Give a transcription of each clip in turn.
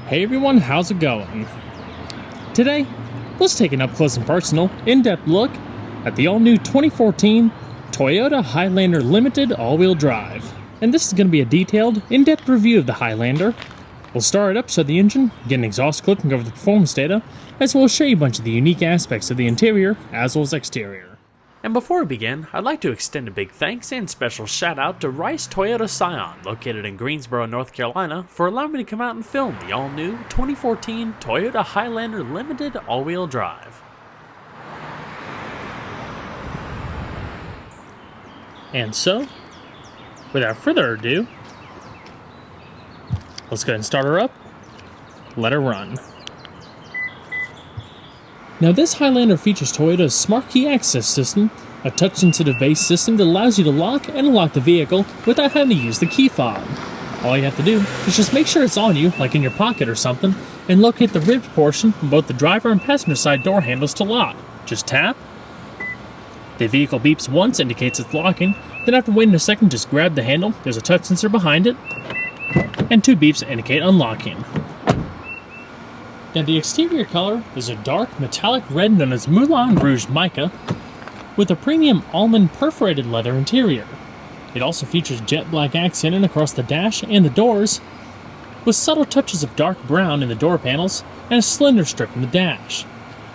Hey everyone, how's it going? Today, let's take an up-close and personal, in-depth look at the all-new 2014 Toyota Highlander Limited all-wheel drive. And this is going to be a detailed, in-depth review of the Highlander. We'll start it up, so the engine, get an exhaust clip and cover the performance data, as well as show you a bunch of the unique aspects of the interior as well as exterior. And before we begin, I'd like to extend a big thanks and special shout out to Rice Toyota Scion, located in Greensboro, North Carolina, for allowing me to come out and film the all-new 2014 Toyota Highlander Limited all-wheel drive. And so, without further ado, let's go ahead and start her up, let her run. Now this Highlander features Toyota's Smart Key Access System, a touch-sensitive base system that allows you to lock and unlock the vehicle without having to use the key fob. All you have to do is just make sure it's on you, like in your pocket or something, and locate the ribbed portion from both the driver and passenger side door handles to lock. Just tap. The vehicle beeps once, indicates it's locking, then after waiting a second, just grab the handle, there's a touch sensor behind it, and two beeps indicate unlocking. Now the exterior color is a dark metallic red known as Moulin Rouge mica with a premium almond perforated leather interior. It also features jet black accenting across the dash and the doors with subtle touches of dark brown in the door panels and a slender strip in the dash.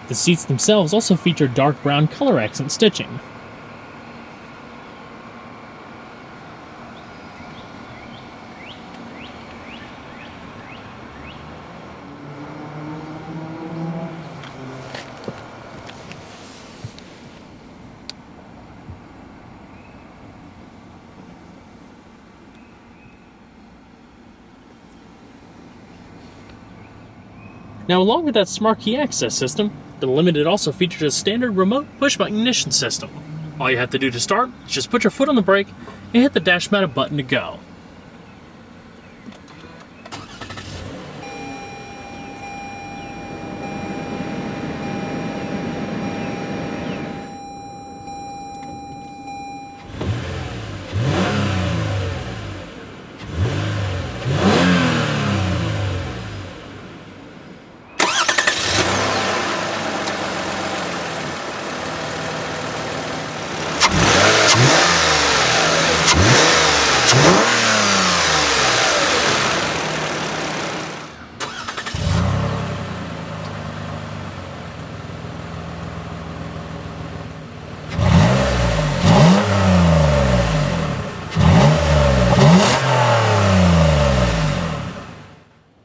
The seats themselves also feature dark brown color accent stitching. Now, along with that Smart Key Access System, the Limited also features a standard remote push-button ignition system. All you have to do to start is just put your foot on the brake and hit the dash mounted button to go.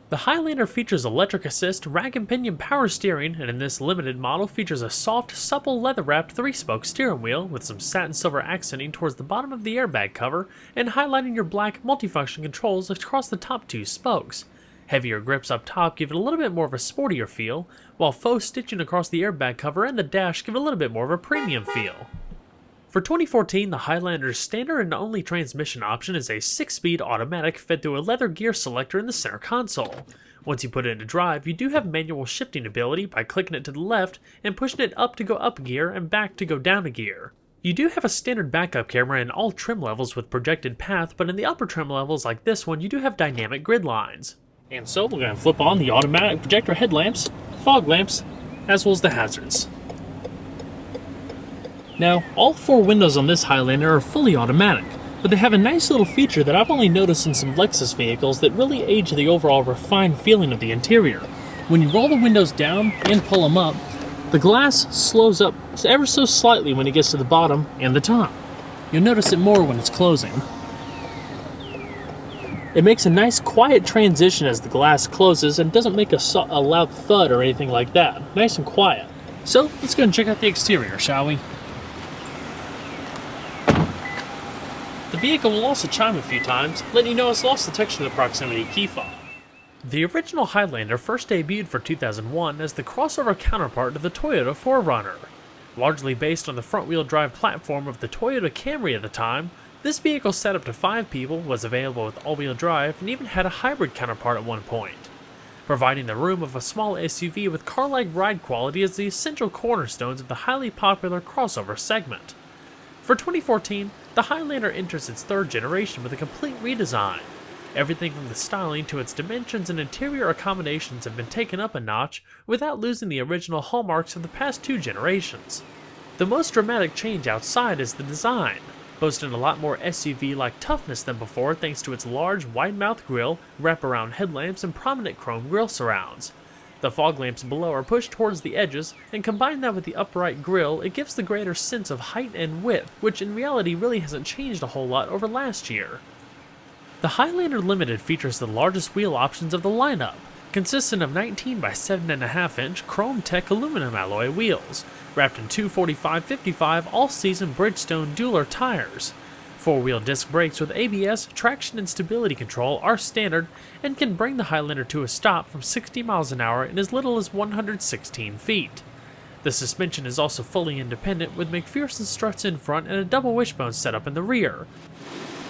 The Highlander features electric assist, rack and pinion power steering, and in this limited model features a soft, supple leather-wrapped 3-spoke steering wheel with some satin silver accenting towards the bottom of the airbag cover and highlighting your black multifunction controls across the top 2 spokes. Heavier grips up top give it a little bit more of a sportier feel, while faux stitching across the airbag cover and the dash give it a little bit more of a premium feel. For 2014, the Highlander's standard and only transmission option is a 6-speed automatic fed through a leather gear selector in the center console. Once you put it into drive, you do have manual shifting ability by clicking it to the left and pushing it up to go up a gear and back to go down a gear. You do have a standard backup camera in all trim levels with projected path, but in the upper trim levels like this one, you do have dynamic grid lines. And so we're going to flip on the automatic projector headlamps, fog lamps, as well as the hazards. Now, all 4 windows on this Highlander are fully automatic, but they have a nice little feature that I've only noticed in some Lexus vehicles that really aids the overall refined feeling of the interior. When you roll the windows down and pull them up, the glass slows up ever so slightly when it gets to the bottom and the top. You'll notice it more when it's closing. It makes a nice quiet transition as the glass closes and doesn't make a loud thud or anything like that. Nice and quiet. So, let's go and check out the exterior, shall we? The vehicle will also chime a few times, letting you know it's lost detection of the proximity key fob. The original Highlander first debuted for 2001 as the crossover counterpart to the Toyota 4Runner. Largely based on the front-wheel drive platform of the Toyota Camry at the time, this vehicle set up to 5 people, was available with all-wheel drive, and even had a hybrid counterpart at one point. Providing the room of a small SUV with car-like ride quality is the essential cornerstones of the highly popular crossover segment. For 2014, the Highlander enters its 3rd generation with a complete redesign. Everything from the styling to its dimensions and interior accommodations have been taken up a notch without losing the original hallmarks of the past 2 generations. The most dramatic change outside is the design, boasting a lot more SUV-like toughness than before thanks to its large, wide-mouth grille, wraparound headlamps, and prominent chrome grille surrounds. The fog lamps below are pushed towards the edges, and combine that with the upright grille, it gives the greater sense of height and width, which in reality really hasn't changed a whole lot over last year. The Highlander Limited features the largest wheel options of the lineup, consisting of 19 by 7.5 inch Chrome Tech aluminum alloy wheels, wrapped in 245/55 all-season Bridgestone Dueler tires. 4-wheel disc brakes with ABS, traction, and stability control are standard and can bring the Highlander to a stop from 60 miles an hour in as little as 116 feet. The suspension is also fully independent with McPherson struts in front and a double wishbone setup in the rear.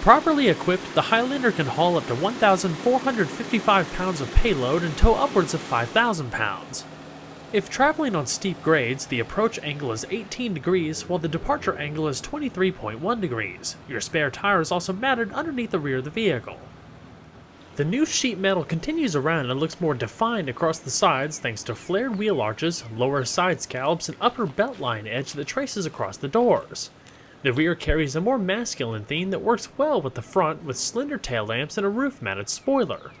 Properly equipped, the Highlander can haul up to 1,455 pounds of payload and tow upwards of 5,000 pounds. If traveling on steep grades, the approach angle is 18 degrees while the departure angle is 23.1 degrees. Your spare tire is also mounted underneath the rear of the vehicle. The new sheet metal continues around and looks more defined across the sides thanks to flared wheel arches, lower side scallops, and upper beltline edge that traces across the doors. The rear carries a more masculine theme that works well with the front with slender tail lamps and a roof-mounted spoiler.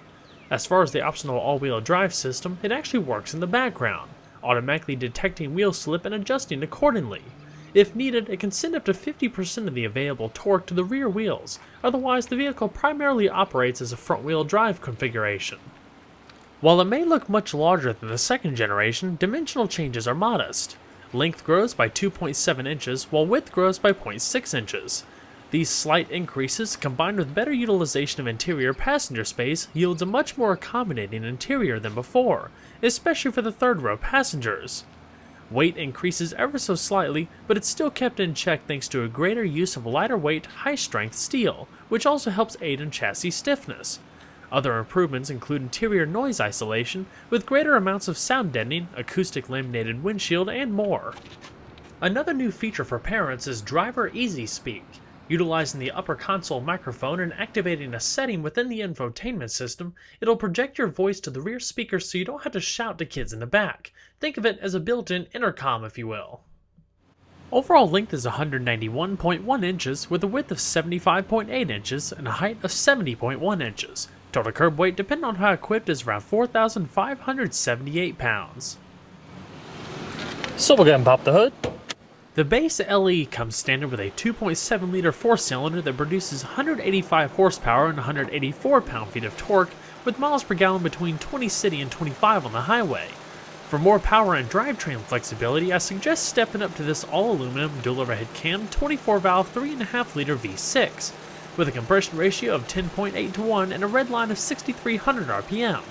As far as the optional all-wheel drive system, it actually works in the background, automatically detecting wheel slip and adjusting accordingly. If needed, it can send up to 50% of the available torque to the rear wheels, otherwise the vehicle primarily operates as a front-wheel drive configuration. While it may look much larger than the second generation, dimensional changes are modest. Length grows by 2.7 inches, while width grows by 0.6 inches. These slight increases, combined with better utilization of interior passenger space, yields a much more accommodating interior than before, especially for the third-row passengers. Weight increases ever so slightly, but it's still kept in check thanks to a greater use of lighter-weight, high-strength steel, which also helps aid in chassis stiffness. Other improvements include interior noise isolation, with greater amounts of sound deadening, acoustic laminated windshield, and more. Another new feature for parents is Driver Easy Speak. Utilizing the upper console microphone and activating a setting within the infotainment system, it'll project your voice to the rear speakers so you don't have to shout to kids in the back. Think of it as a built-in intercom, if you will. Overall length is 191.1 inches with a width of 75.8 inches and a height of 70.1 inches. Total curb weight, depending on how equipped, is around 4,578 pounds. So we'll go ahead and pop the hood. The base LE comes standard with a 2.7-liter 4-cylinder that produces 185 horsepower and 184 pound-feet of torque, with miles per gallon between 20 city and 25 on the highway. For more power and drivetrain flexibility, I suggest stepping up to this all-aluminum dual-overhead cam 24-valve 3.5-liter V6, with a compression ratio of 10.8 to 1 and a red line of 6,300 RPM.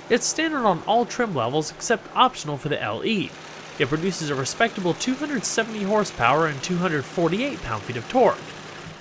It's standard on all trim levels except optional for the LE. It produces a respectable 270 horsepower and 248 pound-feet of torque.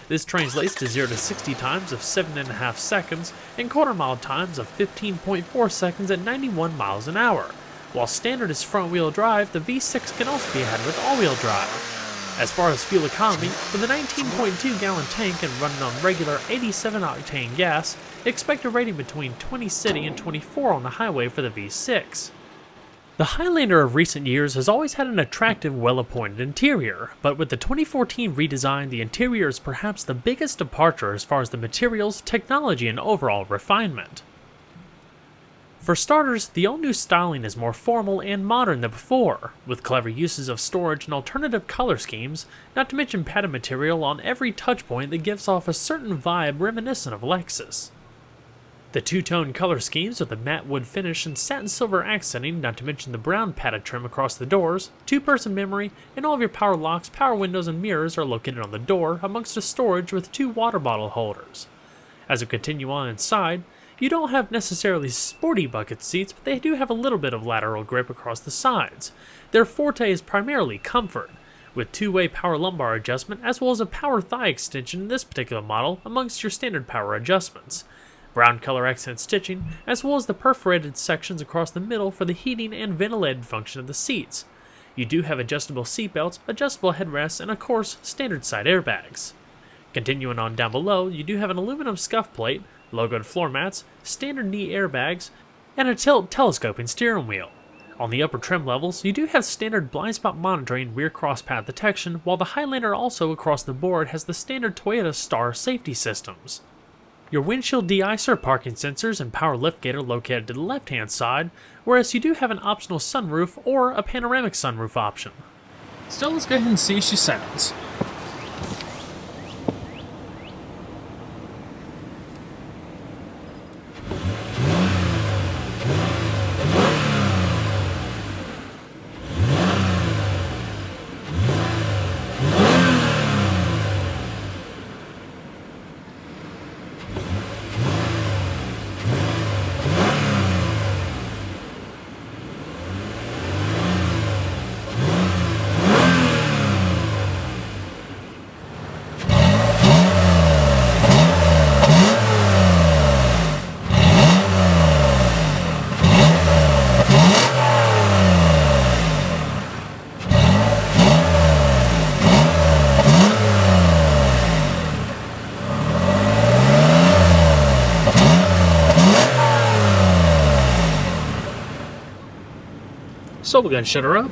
This translates to 0 to 60 times of 7.5 seconds and quarter-mile times of 15.4 seconds at 91 miles an hour. While standard is front-wheel drive, the V6 can also be had with all-wheel drive. As far as fuel economy, with a 19.2-gallon tank and running on regular 87-octane gas, expect a rating between 20 city and 24 on the highway for the V6. The Highlander of recent years has always had an attractive, well-appointed interior, but with the 2014 redesign, the interior is perhaps the biggest departure as far as the materials, technology, and overall refinement. For starters, the all-new styling is more formal and modern than before, with clever uses of storage and alternative color schemes, not to mention padded material on every touchpoint that gives off a certain vibe reminiscent of Lexus. The two-tone color schemes with a matte wood finish and satin silver accenting, not to mention the brown padded trim across the doors, two-person memory, and all of your power locks, power windows, and mirrors are located on the door, amongst a storage with 2 water bottle holders. As we continue on inside, you don't have necessarily sporty bucket seats, but they do have a little bit of lateral grip across the sides. Their forte is primarily comfort, with 2-way power lumbar adjustment as well as a power thigh extension in this particular model amongst your standard power adjustments. Brown color accent stitching, as well as the perforated sections across the middle for the heating and ventilated function of the seats. You do have adjustable seatbelts, adjustable headrests, and of course, standard side airbags. Continuing on down below, you do have an aluminum scuff plate, logoed floor mats, standard knee airbags, and a telescoping steering wheel. On the upper trim levels, you do have standard blind spot monitoring rear crosspath detection, while the Highlander also across the board has the standard Toyota Star safety systems. Your windshield de-icer, parking sensors, and power liftgate are located to the left-hand side, whereas you do have an optional sunroof or a panoramic sunroof option. Still, let's go ahead and see if she sounds. So we're going to shut her up.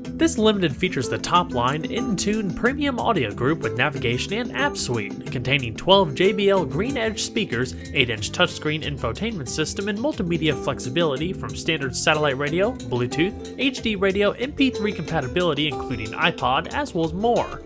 This Limited features the top-line in-tune premium audio group with navigation and app suite, containing 12 JBL Green Edge speakers, 8-inch touchscreen infotainment system, and multimedia flexibility from standard satellite radio, Bluetooth, HD radio, MP3 compatibility including iPod, as well as more.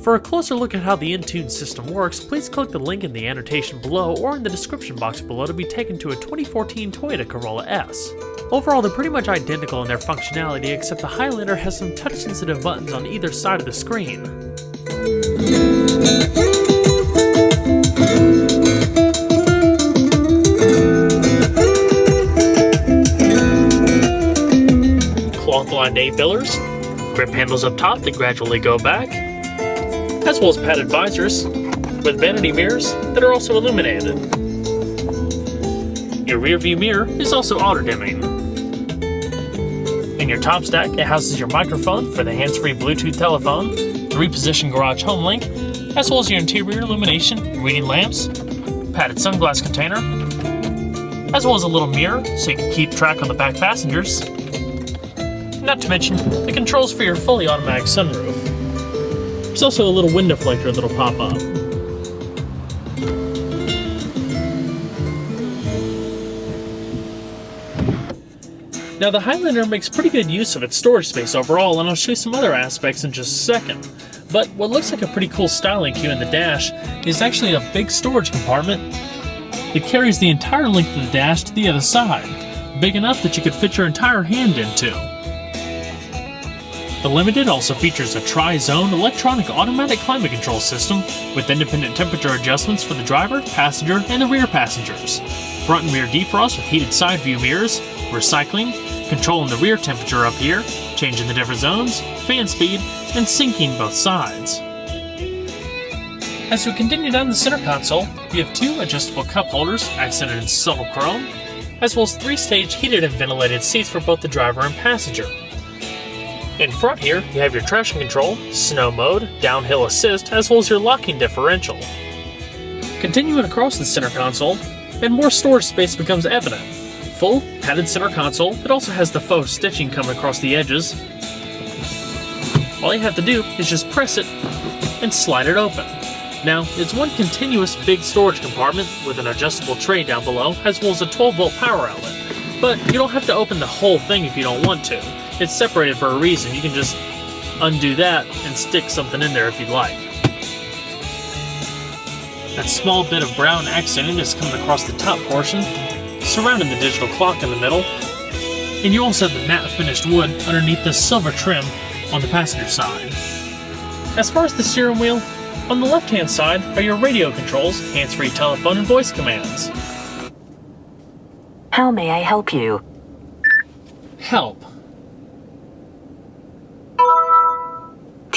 For a closer look at how the in-tune system works, please click the link in the annotation below or in the description box below to be taken to a 2014 Toyota Corolla S. Overall, they're pretty much identical in their functionality, except the Highlander has some touch-sensitive buttons on either side of the screen. Cloth-lined A-pillars, grip handles up top that gradually go back, as well as padded visors with vanity mirrors that are also illuminated. Your rear view mirror is also auto-dimming. In your top stack, it houses your microphone for the hands-free Bluetooth telephone, 3-position garage home link, as well as your interior illumination, reading lamps, padded sunglass container, as well as a little mirror so you can keep track on the back passengers. Not to mention the controls for your fully automatic sunroof. There's also a little wind deflector that'll pop up. Now the Highlander makes pretty good use of its storage space overall, and I'll show you some other aspects in just a second. But what looks like a pretty cool styling cue in the dash is actually a big storage compartment. It carries the entire length of the dash to the other side, big enough that you could fit your entire hand into. The Limited also features a tri-zone electronic automatic climate control system with independent temperature adjustments for the driver, passenger, and the rear passengers. Front and rear defrost with heated side view mirrors, recycling, controlling the rear temperature up here, changing the different zones, fan speed, and syncing both sides. As we continue down the center console, you have 2 adjustable cup holders accented in silver chrome, as well as 3-stage heated and ventilated seats for both the driver and passenger. In front here, you have your traction control, snow mode, downhill assist, as well as your locking differential. Continuing across the center console, and more storage space becomes evident. Full, padded center console that also has the faux stitching coming across the edges. All you have to do is just press it and slide it open. Now, it's one continuous big storage compartment with an adjustable tray down below, as well as a 12-volt power outlet. But you don't have to open the whole thing if you don't want to. It's separated for a reason. You can just undo that and stick something in there if you'd like. That small bit of brown accenting is coming across the top portion, surrounding the digital clock in the middle. And you also have the matte finished wood underneath the silver trim on the passenger side. As far as the steering wheel, on the left-hand side are your radio controls, hands-free telephone, and voice commands. How may I help you? Help.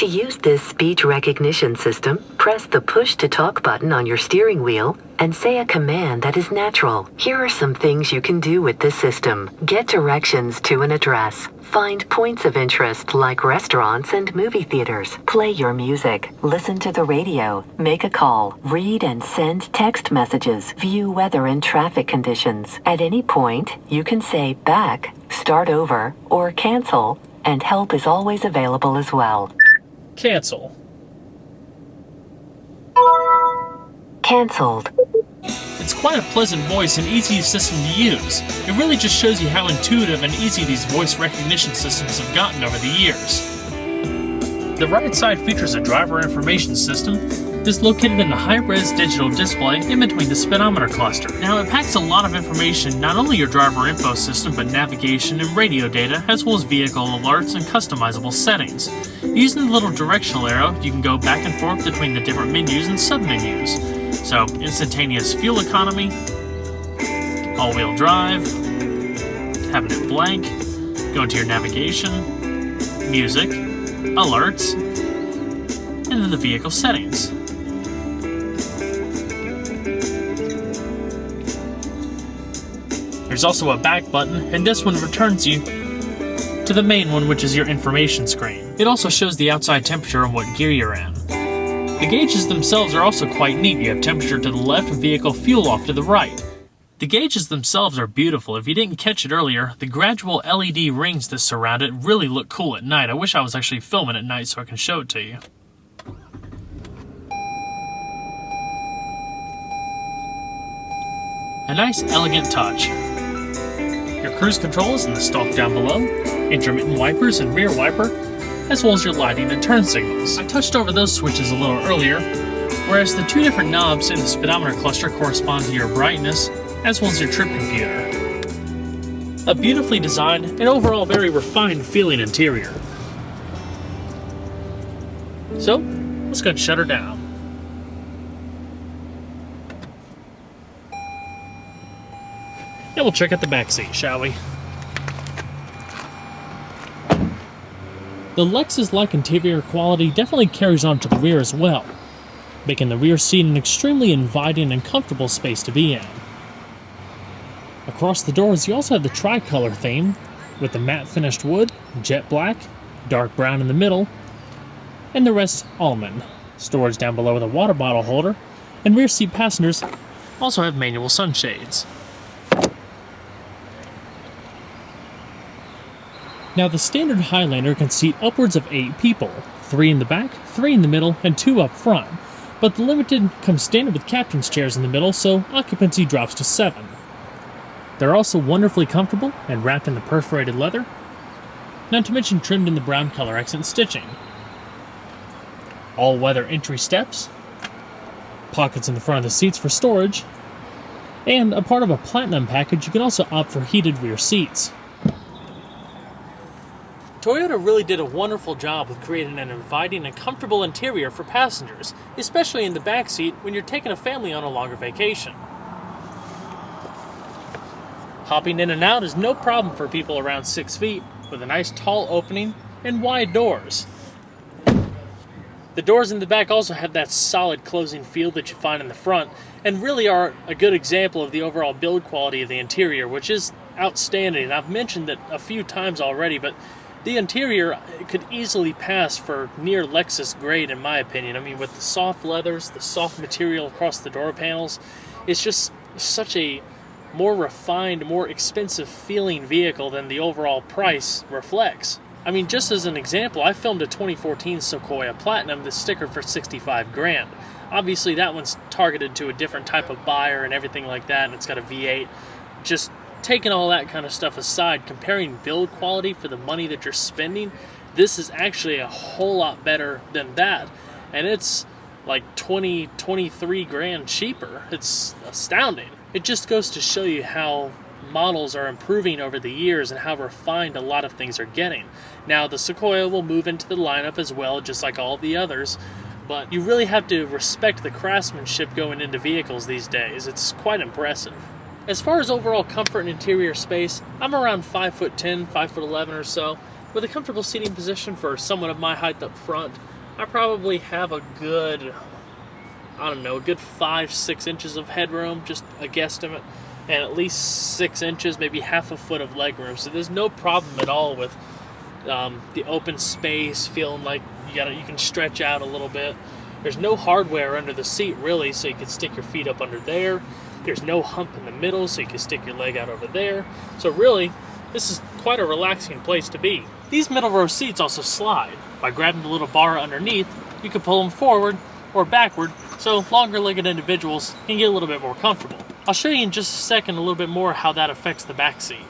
To use this speech recognition system, press the push-to-talk button on your steering wheel and say a command that is natural. Here are some things you can do with this system. Get directions to an address. Find points of interest like restaurants and movie theaters. Play your music. Listen to the radio. Make a call. Read and send text messages. View weather and traffic conditions. At any point, you can say back, start over, or cancel, and help is always available as well. Cancel. Canceled. It's quite a pleasant voice and easy system to use. It really just shows you how intuitive and easy these voice recognition systems have gotten over the years. The right side features a driver information system that's located in the high-res digital display in between the speedometer cluster. Now, it packs a lot of information, not only your driver info system, but navigation and radio data, as well as vehicle alerts and customizable settings. Using the little directional arrow, you can go back and forth between the different menus and sub-menus. So, instantaneous fuel economy, all-wheel drive, having it blank, go into your navigation, music, alerts, and then the vehicle settings. There's also a back button, and this one returns you to the main one, which is your information screen. It also shows the outside temperature and what gear you're in. The gauges themselves are also quite neat. You have temperature to the left and vehicle fuel off to the right. The gauges themselves are beautiful. If you didn't catch it earlier, the gradual LED rings that surround it really look cool at night. I wish I was actually filming at night so I can show it to you. A nice elegant touch. Your cruise control is in the stalk down below, intermittent wipers and rear wiper, as well as your lighting and turn signals. I touched over those switches a little earlier, whereas the two different knobs in the speedometer cluster correspond to your brightness, as well as your trip computer. A beautifully designed and overall very refined feeling interior. So, let's go and shut her down. And we'll check out the back seat, shall we? The Lexus-like interior quality definitely carries on to the rear as well, making the rear seat an extremely inviting and comfortable space to be in. Across the doors, you also have the tricolor theme, with the matte finished wood, jet black, dark brown in the middle, and the rest almond. Storage down below with a water bottle holder, and rear seat passengers also have manual sunshades. Now, the standard Highlander can seat upwards of 8 people, 3 in the back, 3 in the middle, and 2 up front, but the Limited comes standard with captain's chairs in the middle, so occupancy drops to 7. They're also wonderfully comfortable and wrapped in the perforated leather, not to mention trimmed in the brown color accent stitching. All-weather entry steps, pockets in the front of the seats for storage, and a part of a Platinum package, you can also opt for heated rear seats. Toyota really did a wonderful job with creating an inviting and comfortable interior for passengers, especially in the back seat when you're taking a family on a longer vacation. Hopping in and out is no problem for people around 6 feet, with a nice tall opening and wide doors. The doors in the back also have that solid closing feel that you find in the front, and really are a good example of the overall build quality of the interior, which is outstanding. I've mentioned it a few times already, but the interior could easily pass for near Lexus grade in my opinion. I mean, with the soft leathers, the soft material across the door panels, it's just such a more refined, more expensive feeling vehicle than the overall price reflects. I mean, just as an example, I filmed a 2014 Sequoia Platinum that's stickered for 65 grand. Obviously that one's targeted to a different type of buyer and everything like that, and it's got a V8. Just taking all that kind of stuff aside, comparing build quality for the money that you're spending, this is actually a whole lot better than that. And it's like 23 grand cheaper. It's astounding. It just goes to show you how models are improving over the years and how refined a lot of things are getting. Now, the Sequoia will move into the lineup as well, just like all the others, but you really have to respect the craftsmanship going into vehicles these days. It's quite impressive. As far as overall comfort and interior space, I'm around 5'10", 5'11" or so, with a comfortable seating position for someone of my height up front. I probably have a good, I don't know, a good 5-6 inches of headroom, just a guesstimate, and at least 6 inches, maybe half a foot of legroom. So there's no problem at all with the open space, feeling like you can stretch out a little bit. There's no hardware under the seat really, so you can stick your feet up under there. There's no hump in the middle, so you can stick your leg out over there. So really, this is quite a relaxing place to be. These middle row seats also slide. By grabbing the little bar underneath, you can pull them forward or backward, so longer-legged individuals can get a little bit more comfortable. I'll show you in just a second a little bit more how that affects the back seat.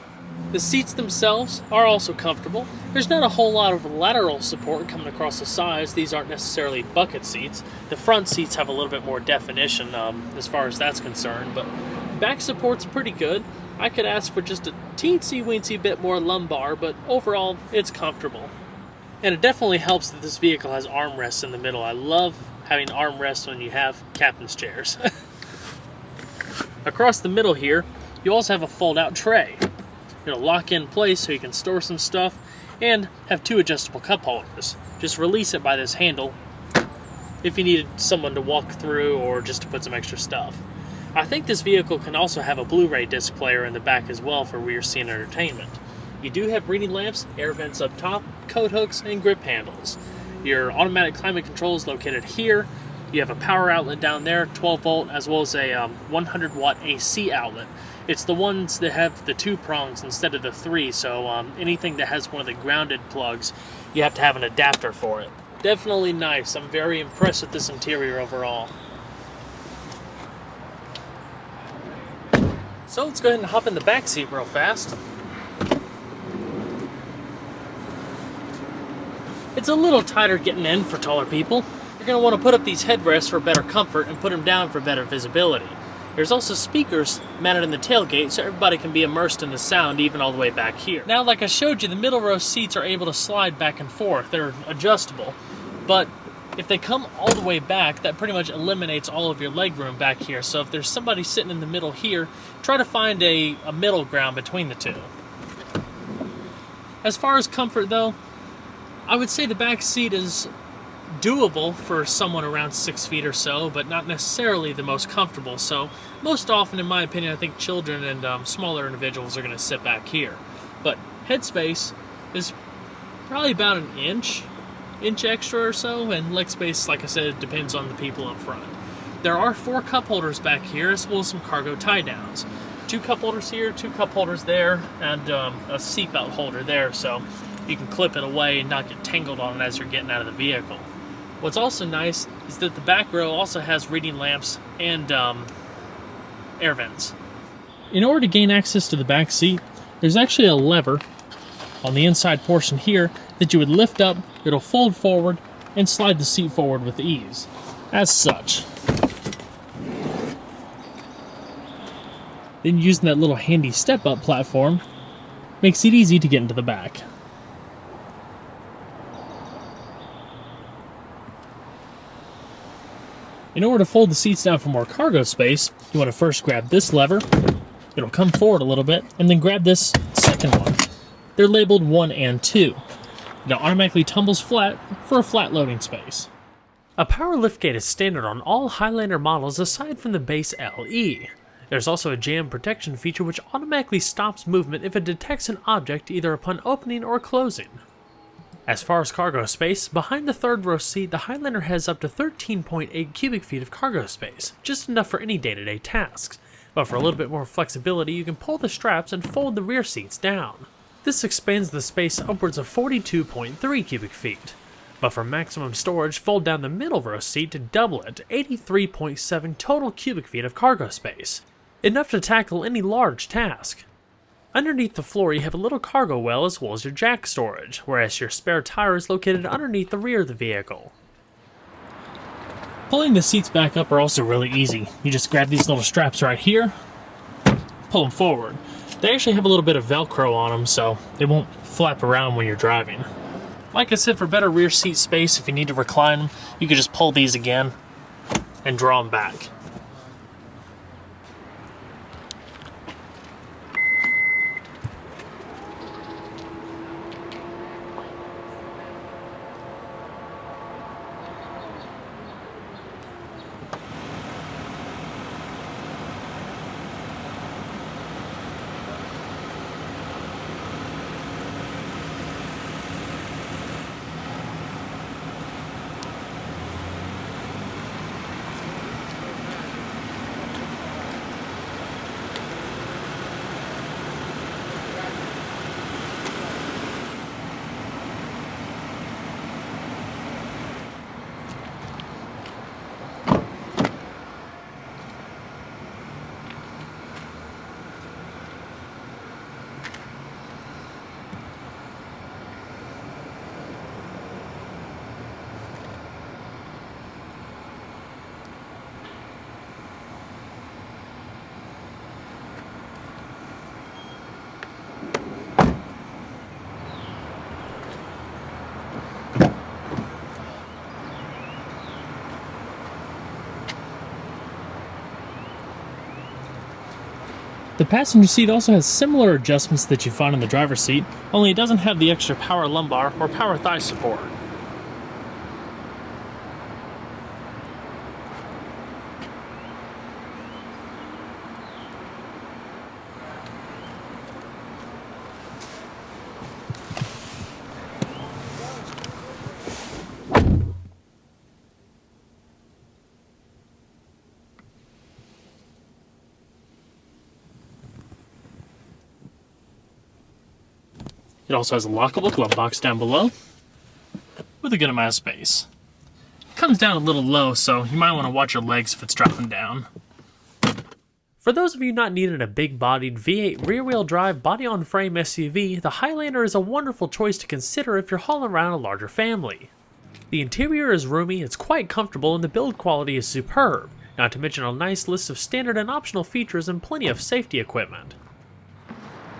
The seats themselves are also comfortable. There's not a whole lot of lateral support coming across the sides. These aren't necessarily bucket seats. The front seats have a little bit more definition as far as that's concerned, but back support's pretty good. I could ask for just a teensy-weensy bit more lumbar, but overall, it's comfortable. And it definitely helps that this vehicle has armrests in the middle. I love having armrests when you have captain's chairs. Across the middle here, you also have a fold-out tray. It'll lock in place so you can store some stuff and have 2 adjustable cup holders. Just release it by this handle if you needed someone to walk through or just to put some extra stuff. I think this vehicle can also have a Blu-ray disc player in the back as well for rear seat entertainment. You do have reading lamps, air vents up top, coat hooks, and grip handles. Your automatic climate control is located here. You have a power outlet down there, 12 volt, as well as a 100 watt AC outlet. It's the ones that have the 2 prongs instead of the 3, so anything that has one of the grounded plugs, you have to have an adapter for it. Definitely nice. I'm very impressed with this interior overall. So let's go ahead and hop in the back seat real fast. It's a little tighter getting in for taller people. You're going to want to put up these headrests for better comfort and put them down for better visibility. There's also speakers mounted in the tailgate so everybody can be immersed in the sound even all the way back here. Now, like I showed you, the middle row seats are able to slide back and forth. They're adjustable. But if they come all the way back, that pretty much eliminates all of your leg room back here. So if there's somebody sitting in the middle here, try to find a middle ground between the two. As far as comfort though, I would say the back seat is doable for someone around 6 feet or so, but not necessarily the most comfortable. So most often, in my opinion, I think children and smaller individuals are going to sit back here. But headspace is probably about an inch extra or so, and leg space, like I said, it depends on the people up front. There are 4 cup holders back here, as well as some cargo tie downs. 2 cup holders here, 2 cup holders there, and a seatbelt holder there, so you can clip it away and not get tangled on it as you're getting out of the vehicle. What's also nice is that the back row also has reading lamps and air vents. In order to gain access to the back seat, there's actually a lever on the inside portion here that you would lift up, it'll fold forward, and slide the seat forward with ease, as such. Then using that little handy step-up platform makes it easy to get into the back. In order to fold the seats down for more cargo space, you want to first grab this lever, it'll come forward a little bit, and then grab this second one. They're labeled 1 and 2. It automatically tumbles flat for a flat loading space. A power liftgate is standard on all Highlander models aside from the base LE. There's also a jam protection feature which automatically stops movement if it detects an object either upon opening or closing. As far as cargo space, behind the third row seat, the Highlander has up to 13.8 cubic feet of cargo space, just enough for any day-to-day tasks. But for a little bit more flexibility, you can pull the straps and fold the rear seats down. This expands the space upwards of 42.3 cubic feet. But for maximum storage, fold down the middle row seat to double it to 83.7 total cubic feet of cargo space, enough to tackle any large task. Underneath the floor, you have a little cargo well as well as your jack storage, whereas your spare tire is located underneath the rear of the vehicle. Pulling the seats back up are also really easy. You just grab these little straps right here, pull them forward. They actually have a little bit of Velcro on them, so they won't flap around when you're driving. Like I said, for better rear seat space, if you need to recline them, you can just pull these again and draw them back. The passenger seat also has similar adjustments that you find in the driver's seat, only it doesn't have the extra power lumbar or power thigh support. It also has a lockable glove box down below with a good amount of space. It comes down a little low, so you might want to watch your legs if it's dropping down. For those of you not needing a big-bodied V8 rear-wheel drive body-on-frame SUV, the Highlander is a wonderful choice to consider if you're hauling around a larger family. The interior is roomy, it's quite comfortable, and the build quality is superb, not to mention a nice list of standard and optional features and plenty of safety equipment.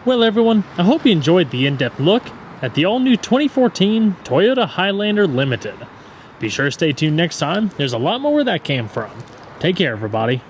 Well everyone, I hope you enjoyed the in-depth look at the all-new 2014 Toyota Highlander Limited. Be sure to stay tuned next time, there's a lot more where that came from. Take care everybody.